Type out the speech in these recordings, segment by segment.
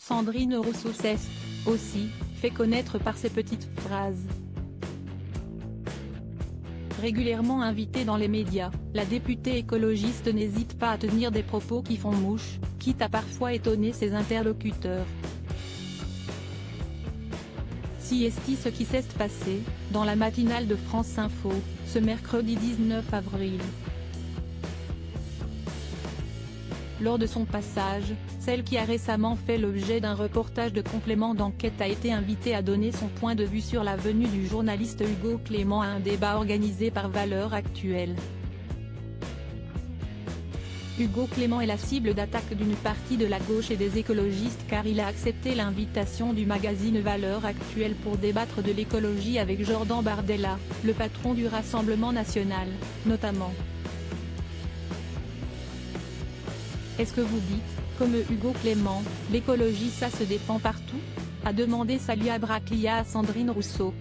Sandrine Rousseau s'est, aussi, fait connaître par ses petites phrases. Régulièrement invitée dans les médias, la députée écologiste n'hésite pas à tenir des propos qui font mouche, quitte à parfois étonner ses interlocuteurs. Si est ce qui s'est passé, dans la matinale de France Info, ce mercredi 19 avril. Lors de son passage, celle qui a récemment fait l'objet d'un reportage de complément d'enquête a été invitée à donner son point de vue sur la venue du journaliste Hugo Clément à un débat organisé par Valeurs Actuelles. Hugo Clément est la cible d'attaque d'une partie de la gauche et des écologistes car il a accepté l'invitation du magazine Valeurs Actuelles pour débattre de l'écologie avec Jordan Bardella, le patron du Rassemblement national, notamment. Est-ce que vous dites, comme Hugo Clément, l'écologie ça se défend partout ? A demandé Salia Braclia à Sandrine Rousseau.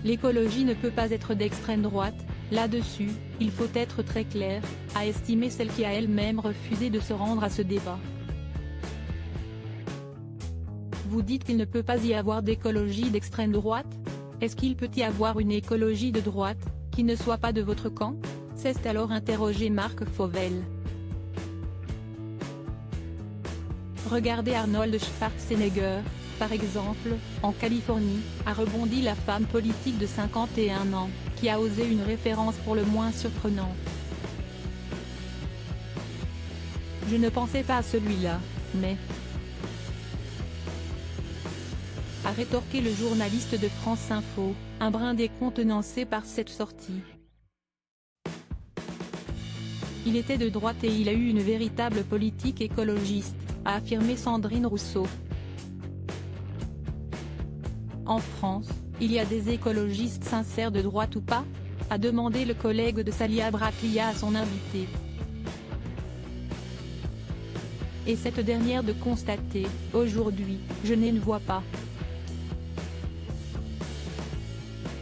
L'écologie ne peut pas être d'extrême droite, là-dessus, il faut être très clair, a estimé celle qui a elle-même refusé de se rendre à ce débat. Vous dites qu'il ne peut pas y avoir d'écologie d'extrême droite ? Est-ce qu'il peut y avoir une écologie de droite, qui ne soit pas de votre camp ? S'est alors interrogé Marc Fauvel. Regardez Arnold Schwarzenegger, par exemple, en Californie, a rebondi la femme politique de 51 ans, qui a osé une référence pour le moins surprenante. Je ne pensais pas à celui-là, mais… a rétorqué le journaliste de France Info, un brin décontenancé par cette sortie. Il était de droite et il a eu une véritable politique écologiste, a affirmé Sandrine Rousseau. En France, il y a des écologistes sincères de droite ou pas ? A demandé le collègue de Salia Braclia à son invité. Et cette dernière de constater, aujourd'hui, je ne vois pas.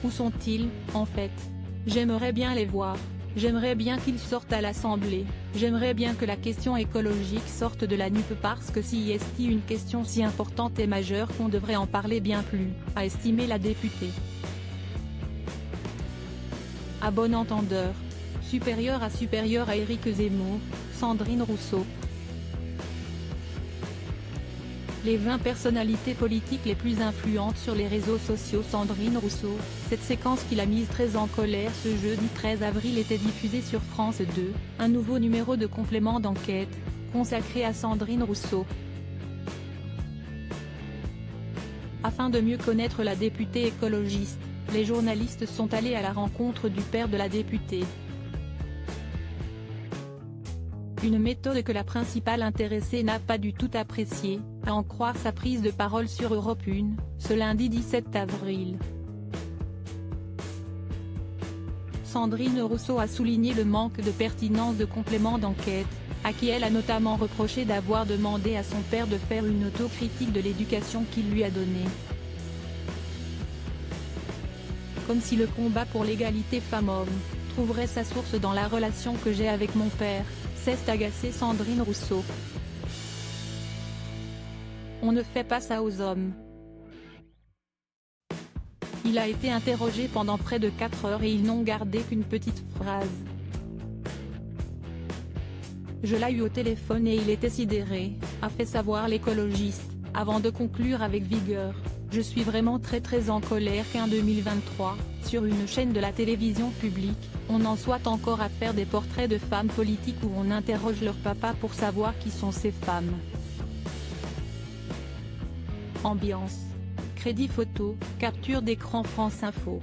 Où sont-ils, en fait ? J'aimerais bien les voir. J'aimerais bien qu'ils sortent à l'Assemblée, j'aimerais bien que la question écologique sorte de la nupe parce que si est une question si importante et majeure qu'on devrait en parler bien plus, a estimé la députée. À bon entendeur, supérieur à Éric Zemmour, Sandrine Rousseau. Les 20 personnalités politiques les plus influentes sur les réseaux sociaux. Sandrine Rousseau, cette séquence qui l'a mise très en colère ce jeudi 13 avril était diffusée sur France 2, un nouveau numéro de complément d'enquête, consacré à Sandrine Rousseau. Afin de mieux connaître la députée écologiste, les journalistes sont allés à la rencontre du père de la députée. Une méthode que la principale intéressée n'a pas du tout appréciée, à en croire sa prise de parole sur Europe 1, ce lundi 17 avril. Sandrine Rousseau a souligné le manque de pertinence de complément d'enquête, à qui elle a notamment reproché d'avoir demandé à son père de faire une autocritique de l'éducation qu'il lui a donnée. Comme si le combat pour l'égalité femmes-hommes trouverait sa source dans la relation que j'ai avec mon père, s'est agacée Sandrine Rousseau. On ne fait pas ça aux hommes. Il a été interrogé pendant près de 4 heures et ils n'ont gardé qu'une petite phrase. Je l'ai eu au téléphone et il était sidéré, a fait savoir l'écologiste, avant de conclure avec vigueur. Je suis vraiment très en colère qu'en 2023, sur une chaîne de la télévision publique, on en soit encore à faire des portraits de femmes politiques où on interroge leur papa pour savoir qui sont ces femmes. Ambiance. Crédit photo, capture d'écran France Info.